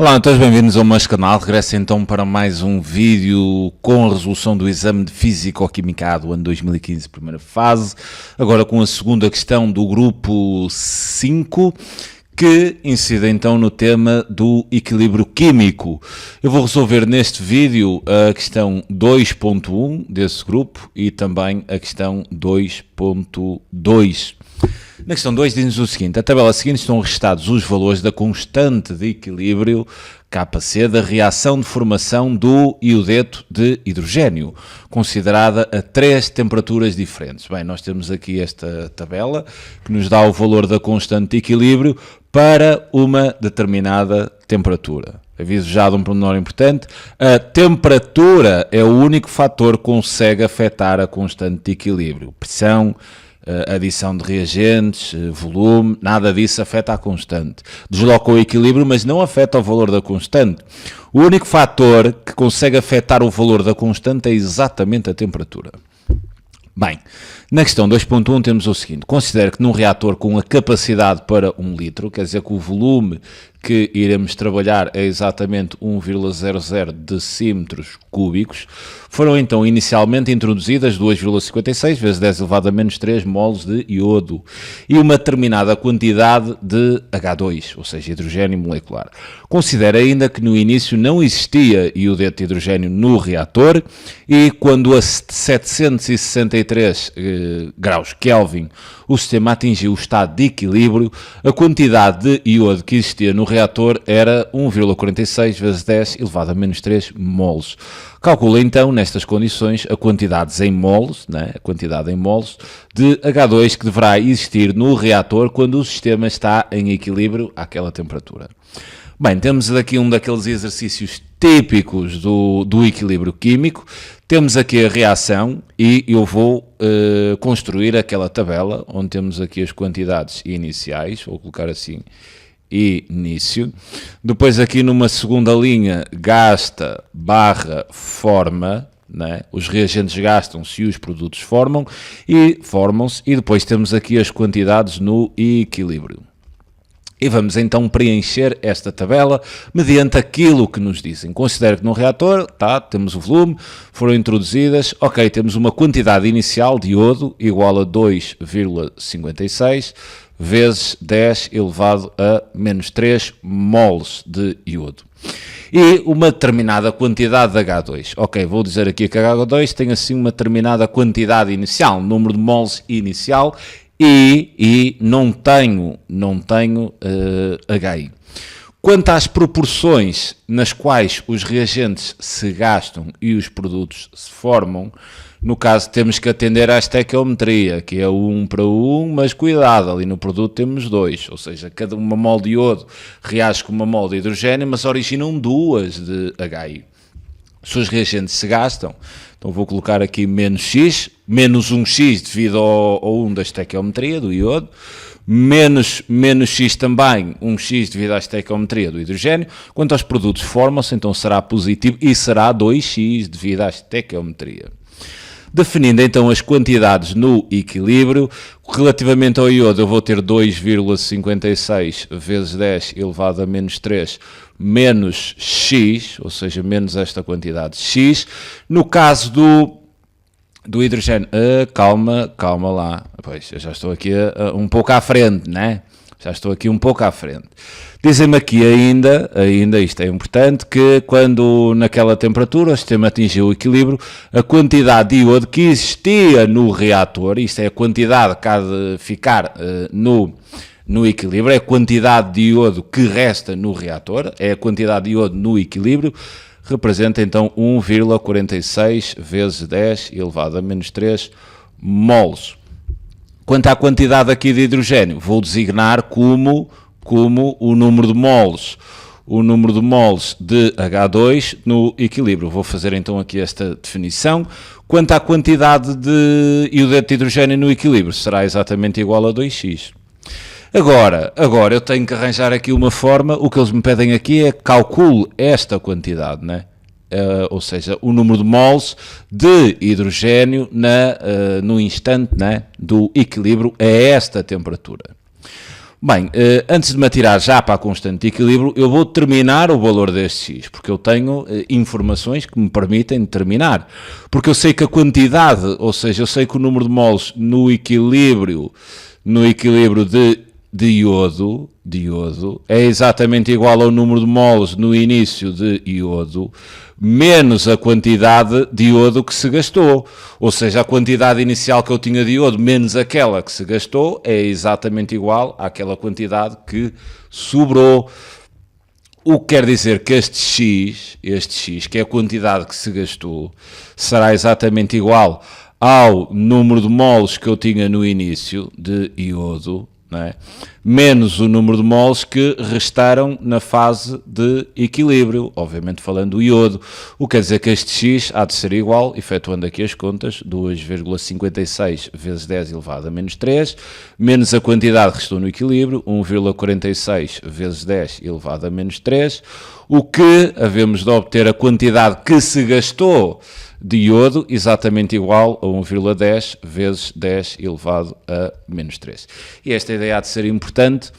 Olá, todos bem-vindos ao meu canal. Regresso então para mais um vídeo com a resolução do exame de Físico-Química A do ano 2015, primeira fase. Agora com a segunda questão do grupo 5, que incide então no tema do equilíbrio químico. Eu vou resolver neste vídeo a questão 2.1 desse grupo e também a questão 2.2. Na questão 2 diz-nos o seguinte: a tabela seguinte estão registados os valores da constante de equilíbrio Kc da reação de formação do iodeto de hidrogênio, considerada a 3 temperaturas diferentes. Bem, nós temos aqui esta tabela que nos dá o valor da constante de equilíbrio para uma determinada temperatura. Aviso já de um pormenor importante: a temperatura é o único fator que consegue afetar a constante de equilíbrio. Pressão, adição de reagentes, volume, nada disso afeta a constante. Desloca o equilíbrio, mas não afeta o valor da constante. O único fator que consegue afetar o valor da constante é exatamente a temperatura. Bem, na questão 2.1 temos o seguinte: considere que num reator com a capacidade para 1 litro, quer dizer que o volume que iremos trabalhar é exatamente 1,00 decímetros cúbicos, foram então inicialmente introduzidas 2,56 vezes 10 elevado a menos 3 moles de iodo e uma determinada quantidade de H2, ou seja, hidrogênio molecular. Considere ainda que no início não existia iodeto de hidrogênio no reator e quando a 763 graus Kelvin o sistema atingiu o estado de equilíbrio, a quantidade de iodo que existia no reator era 1,46 vezes 10 elevado a menos 3 moles. Calcula então, nestas condições, a quantidade em moles de H2 que deverá existir no reator quando o sistema está em equilíbrio àquela temperatura. Bem, temos aqui um daqueles exercícios típicos do equilíbrio químico. Temos aqui a reação e eu vou construir aquela tabela onde temos aqui as quantidades iniciais, vou colocar assim, início. Depois aqui numa segunda linha, gasta barra forma, né? Os reagentes gastam-se e os produtos formam-se e depois temos aqui as quantidades no equilíbrio. E vamos então preencher esta tabela mediante aquilo que nos dizem. Considere que no reator, temos o volume, foram introduzidas, temos uma quantidade inicial de iodo igual a 2,56 vezes 10 elevado a menos 3 moles de iodo. E uma determinada quantidade de H2. Vou dizer aqui que a H2 tem assim uma determinada quantidade inicial, número de moles inicial, e não tenho HI. Quanto às proporções nas quais os reagentes se gastam e os produtos se formam, no caso temos que atender à estequiometria, que é 1 para 1, mas cuidado, ali no produto temos 2, ou seja, cada uma mole de iodo reage com uma mole de hidrogênio, mas originam 2 de HI. Se os reagentes se gastam, então vou colocar aqui menos X, menos 1X devido ao 1 da estequiometria do iodo, menos X também, 1X devido à estequiometria do hidrogênio. Quanto aos produtos formam-se, então será positivo e será 2X devido à estequiometria. Definindo então as quantidades no equilíbrio, relativamente ao iodo eu vou ter 2,56 vezes 10 elevado a menos 3 menos X, ou seja, menos esta quantidade X. No caso do hidrogênio, calma lá, pois eu já estou aqui um pouco à frente, né? Já estou aqui um pouco à frente. Dizem-me aqui ainda, isto é importante, que quando naquela temperatura o sistema atingiu o equilíbrio, a quantidade de iodo que existia no reator, isto é a quantidade que há de ficar no equilíbrio, é a quantidade de iodo que resta no reator, é a quantidade de iodo no equilíbrio, representa então 1,46 vezes 10 elevado a menos 3 moles. Quanto à quantidade aqui de hidrogênio, vou designar como o número de moles de H2 no equilíbrio. Vou fazer então aqui esta definição. Quanto à quantidade de iodeto de hidrogênio no equilíbrio, será exatamente igual a 2x. Agora eu tenho que arranjar aqui uma forma, o que eles me pedem aqui é que calcule esta quantidade, né? Ou seja, o número de moles de hidrogênio no instante, né, do equilíbrio a esta temperatura. Bem, antes de me atirar já para a constante de equilíbrio, eu vou determinar o valor deste x, porque eu tenho informações que me permitem determinar. Porque eu sei que a quantidade, ou seja, eu sei que o número de moles no equilíbrio de iodo é exatamente igual ao número de moles no início de iodo, menos a quantidade de iodo que se gastou. Ou seja, a quantidade inicial que eu tinha de iodo menos aquela que se gastou é exatamente igual àquela quantidade que sobrou. O que quer dizer que este x, que é a quantidade que se gastou, será exatamente igual ao número de moles que eu tinha no início de iodo, não é? Menos o número de moles que restaram na fase de equilíbrio, obviamente falando do iodo. O que quer dizer que este x há de ser igual, efetuando aqui as contas, 2,56 vezes 10 elevado a menos 3, menos a quantidade que restou no equilíbrio, 1,46 vezes 10 elevado a menos 3, o que havemos de obter a quantidade que se gastou de iodo, exatamente igual a 1,10 vezes 10 elevado a menos 3. E esta ideia há de ser importante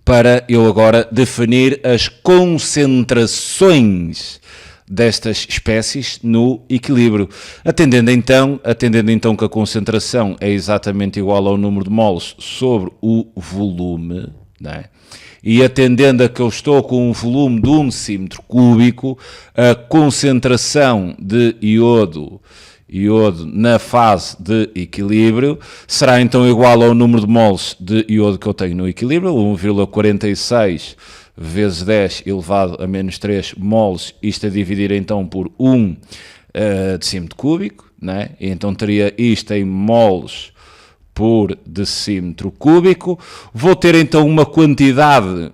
para eu agora definir as concentrações destas espécies no equilíbrio. Atendendo então que a concentração é exatamente igual ao número de moles sobre o volume, não é? E atendendo a que eu estou com um volume de 1 decímetro cúbico, a concentração de iodo na fase de equilíbrio será então igual ao número de moles de iodo que eu tenho no equilíbrio, 1,46 vezes 10 elevado a menos 3 moles, isto a dividir então por 1 decímetro cúbico, né? E então teria isto em moles por decímetro cúbico. Vou ter então uma quantidade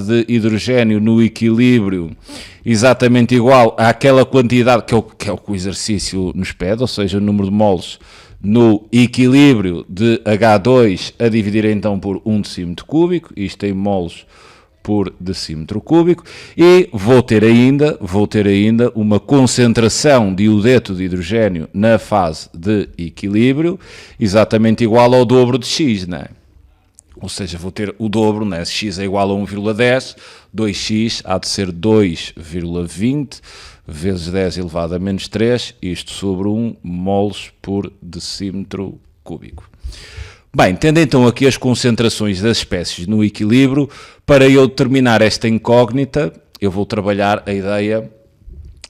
de hidrogênio no equilíbrio exatamente igual àquela quantidade que é o que o exercício nos pede, ou seja, o número de moles no equilíbrio de H2 a dividir então por 1 decímetro cúbico, isto em moles por decímetro cúbico, e vou ter ainda uma concentração de iodeto de hidrogênio na fase de equilíbrio exatamente igual ao dobro de x, não é? Ou seja, vou ter o dobro, né? Se x é igual a 1,10, 2x há de ser 2,20 vezes 10 elevado a menos 3, isto sobre 1 moles por decímetro cúbico. Bem, tendo então aqui as concentrações das espécies no equilíbrio, para eu determinar esta incógnita, eu vou trabalhar a ideia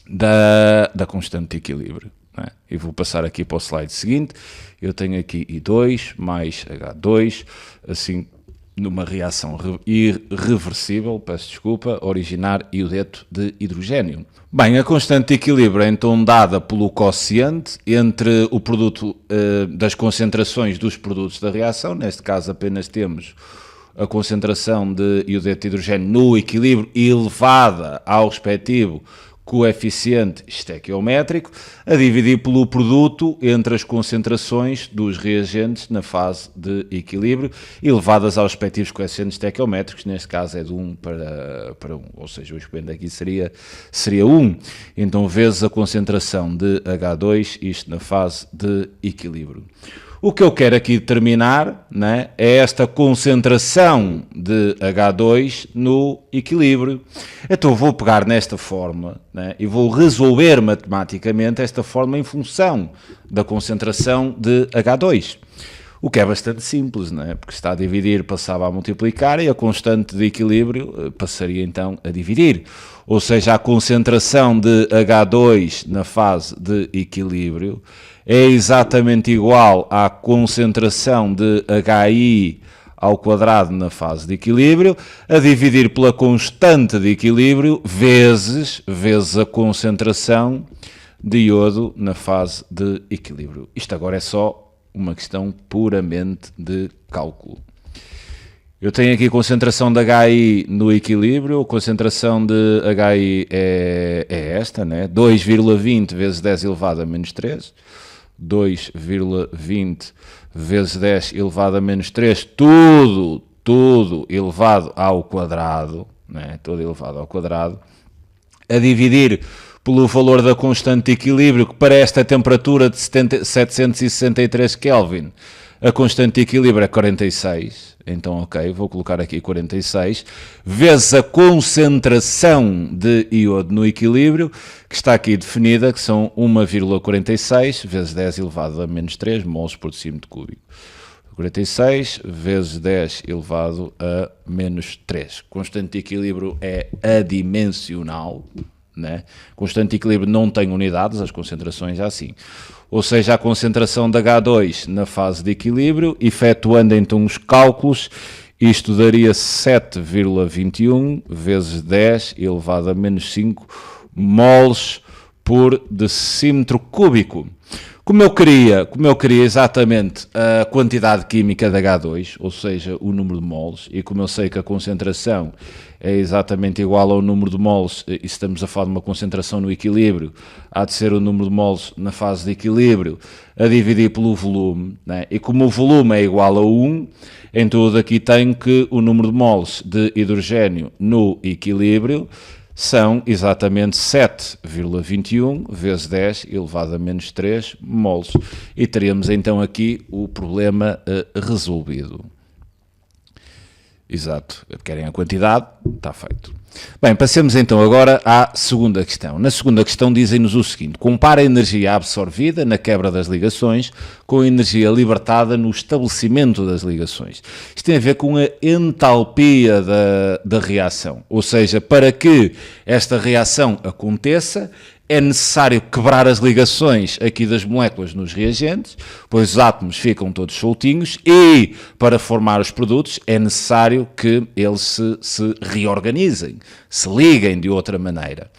da constante de equilíbrio. Não é? E vou passar aqui para o slide seguinte. Eu tenho aqui I2 mais H2, assim, numa reação irreversível, peço desculpa, originar iodeto de hidrogênio. Bem, a constante de equilíbrio é então dada pelo quociente entre o produto das concentrações dos produtos da reação, neste caso apenas temos a concentração de iodeto de hidrogênio no equilíbrio elevada ao respectivo coeficiente estequiométrico, a dividir pelo produto entre as concentrações dos reagentes na fase de equilíbrio, elevadas aos respectivos coeficientes estequiométricos, neste caso é de 1 para 1, ou seja, o expoente aqui seria 1. Então, vezes a concentração de H2, isto na fase de equilíbrio. O que eu quero aqui determinar, né, é esta concentração de H2 no equilíbrio. Então vou pegar nesta fórmula, né, e vou resolver matematicamente esta fórmula em função da concentração de H2. O que é bastante simples, né, porque está a dividir, passava a multiplicar e a constante de equilíbrio passaria então a dividir. Ou seja, a concentração de H2 na fase de equilíbrio é exatamente igual à concentração de HI ao quadrado na fase de equilíbrio, a dividir pela constante de equilíbrio vezes a concentração de iodo na fase de equilíbrio. Isto agora é só uma questão puramente de cálculo. Eu tenho aqui a concentração de HI no equilíbrio, a concentração de HI é esta, né? 2,20 vezes 10 elevado a menos 3, 2,20 vezes 10 elevado a menos 3, tudo elevado ao quadrado, né? Tudo elevado ao quadrado, a dividir pelo valor da constante de equilíbrio, que para esta temperatura de 763 Kelvin, a constante de equilíbrio é 46, então ok, vou colocar aqui 46, vezes a concentração de iodo no equilíbrio, que está aqui definida, que são 1,46 vezes 10 elevado a menos 3 mols por decímetro cúbico. 46 vezes 10 elevado a menos 3. Constante de equilíbrio é adimensional, né? Constante de equilíbrio não tem unidades, as concentrações já sim. Ou seja, a concentração de H2 na fase de equilíbrio, efetuando então os cálculos, isto daria 7,21 vezes 10 elevado a menos 5 mols por decímetro cúbico. Como eu queria exatamente a quantidade química de H2, ou seja, o número de mols, e como eu sei que a concentração é exatamente igual ao número de mols, e estamos a falar de uma concentração no equilíbrio, há de ser o número de mols na fase de equilíbrio a dividir pelo volume, né? E como o volume é igual a 1, então daqui tenho que o número de mols de hidrogênio no equilíbrio são exatamente 7,21 vezes 10 elevado a menos 3 mols. E teríamos então aqui o problema resolvido. Exato. Querem a quantidade? Está feito. Bem, passemos então agora à segunda questão. Na segunda questão dizem-nos o seguinte: compara a energia absorvida na quebra das ligações com a energia libertada no estabelecimento das ligações. Isto tem a ver com a entalpia da reação. Ou seja, para que esta reação aconteça, é necessário quebrar as ligações aqui das moléculas nos reagentes, pois os átomos ficam todos soltinhos, e para formar os produtos é necessário que eles se reorganizem, se liguem de outra maneira.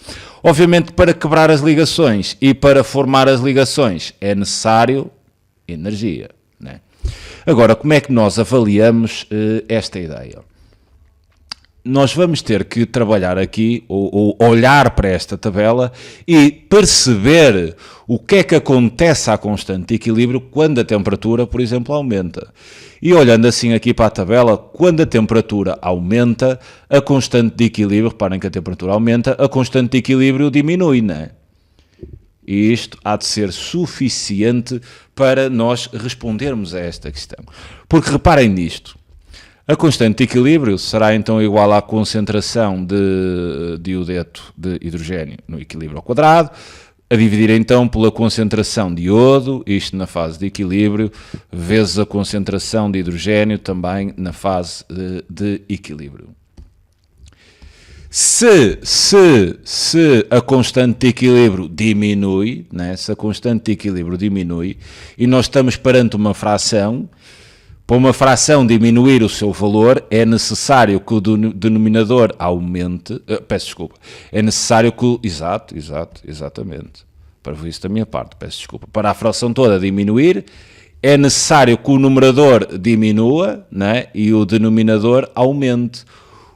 Obviamente, para quebrar as ligações e para formar as ligações é necessário energia, né? Agora, como é que nós avaliamos esta ideia? Nós vamos ter que trabalhar aqui, ou olhar para esta tabela e perceber o que é que acontece à constante de equilíbrio quando a temperatura, por exemplo, aumenta. E olhando assim aqui para a tabela, quando a temperatura aumenta, a constante de equilíbrio, reparem que a temperatura aumenta, a constante de equilíbrio diminui, não é? E isto há de ser suficiente para nós respondermos a esta questão. Porque reparem nisto. A constante de equilíbrio será então igual à concentração de iodeto de hidrogênio no equilíbrio ao quadrado, a dividir então pela concentração de iodo, isto na fase de equilíbrio, vezes a concentração de hidrogênio também na fase de equilíbrio. Se a constante de equilíbrio diminui, né? Se a constante de equilíbrio diminui, e nós estamos perante uma fração, para uma fração diminuir o seu valor, é necessário que o denominador aumente. Peço desculpa. É necessário que exatamente. Para isso da minha parte, peço desculpa. Para a fração toda diminuir, é necessário que o numerador diminua, né, e o denominador aumente.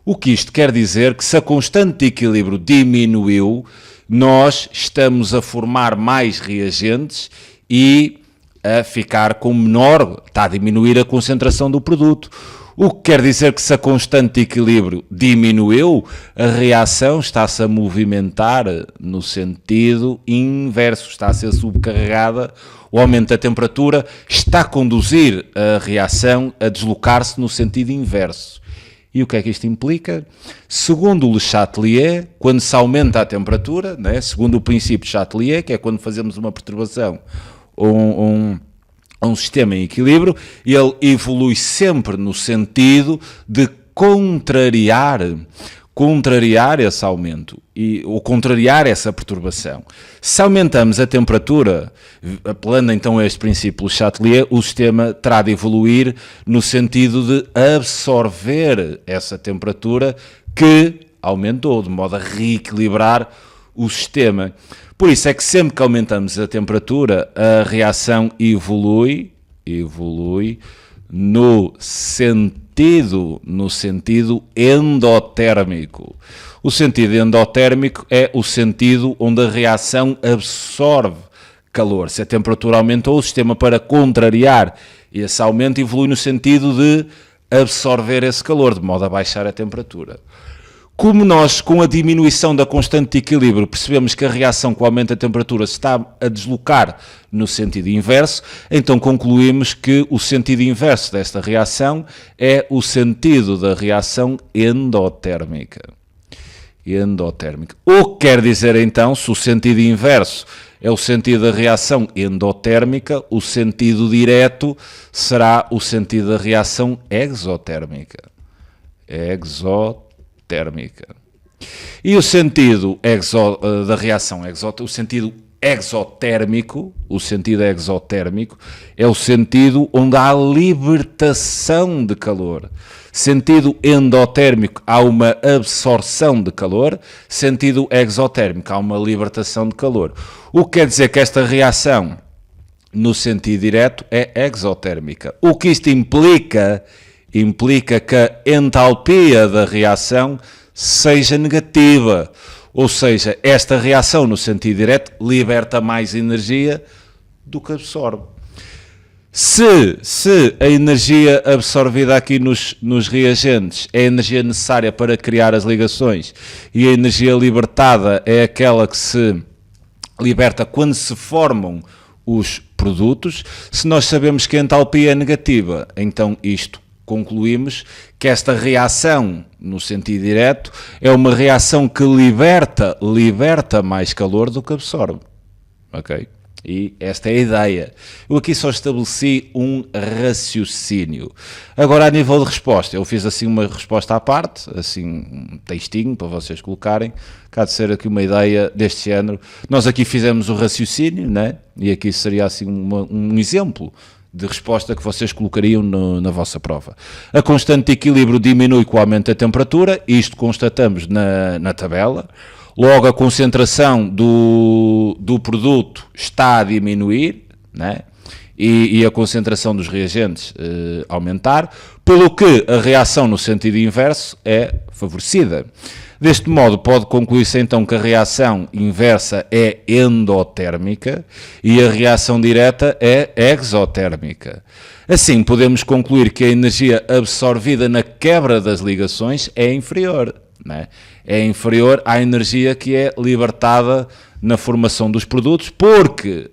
O que isto quer dizer que se a constante de equilíbrio diminuiu, nós estamos a formar mais reagentes e a ficar com menor, está a diminuir a concentração do produto. O que quer dizer que se a constante de equilíbrio diminuiu, a reação está-se a movimentar no sentido inverso, está a ser subcarregada, o aumento da temperatura está a conduzir a reação a deslocar-se no sentido inverso. E o que é que isto implica? Segundo o Le Chatelier, quando se aumenta a temperatura, né, segundo o princípio de Chatelier, que é quando fazemos uma perturbação um sistema em equilíbrio, ele evolui sempre no sentido de contrariar esse aumento, ou contrariar essa perturbação. Se aumentamos a temperatura, apelando então a este princípio de Chatelier, o sistema terá de evoluir no sentido de absorver essa temperatura que aumentou, de modo a reequilibrar o sistema. Por isso é que sempre que aumentamos a temperatura, a reação evolui no sentido endotérmico. O sentido endotérmico é o sentido onde a reação absorve calor. Se a temperatura aumentou, o sistema, para contrariar esse aumento, evolui no sentido de absorver esse calor, de modo a baixar a temperatura. Como nós, com a diminuição da constante de equilíbrio, percebemos que a reação com o aumento da temperatura se está a deslocar no sentido inverso, então concluímos que o sentido inverso desta reação é o sentido da reação endotérmica. Endotérmica. O que quer dizer então, se o sentido inverso é o sentido da reação endotérmica, o sentido direto será o sentido da reação exotérmica. Exotérmica. E o sentido da reação exotérmica, o sentido exotérmico é o sentido onde há libertação de calor. Sentido endotérmico, há uma absorção de calor. Sentido exotérmico, há uma libertação de calor. O que quer dizer que esta reação, no sentido direto, é exotérmica. O que isto implica que a entalpia da reação seja negativa. Ou seja, esta reação, no sentido direto, liberta mais energia do que absorve. Se a energia absorvida aqui nos reagentes é a energia necessária para criar as ligações e a energia libertada é aquela que se liberta quando se formam os produtos, se nós sabemos que a entalpia é negativa, então isto concluímos que esta reação, no sentido direto, é uma reação que liberta mais calor do que absorve. Ok? E esta é a ideia. Eu aqui só estabeleci um raciocínio. Agora, a nível de resposta, eu fiz assim uma resposta à parte, assim um textinho para vocês colocarem. Cá de ser aqui uma ideia deste género. Nós aqui fizemos o raciocínio, né? E aqui seria assim um exemplo de resposta que vocês colocariam na vossa prova. A constante de equilíbrio diminui com o aumento da temperatura, isto constatamos na tabela. Logo, a concentração do produto está a diminuir, né? E a concentração dos reagentes aumentar, pelo que a reação no sentido inverso é favorecida. Deste modo, pode concluir-se então que a reação inversa é endotérmica e a reação direta é exotérmica. Assim, podemos concluir que a energia absorvida na quebra das ligações é inferior, né? É inferior à energia que é libertada na formação dos produtos, porque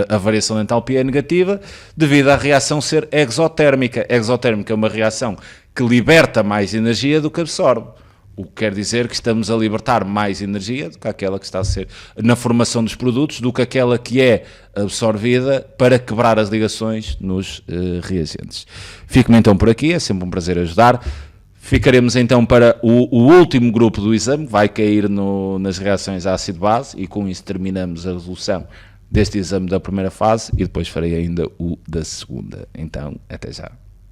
a variação de entalpia é negativa devido à reação ser exotérmica. Exotérmica é uma reação que liberta mais energia do que absorve. O que quer dizer que estamos a libertar mais energia do que aquela que está a ser na formação dos produtos, do que aquela que é absorvida para quebrar as ligações nos reagentes. Fico-me então por aqui, é sempre um prazer ajudar. Ficaremos então para o último grupo do exame, que vai cair nas reações ácido-base, e com isso terminamos a resolução deste exame da primeira fase e depois farei ainda o da segunda. Então, até já.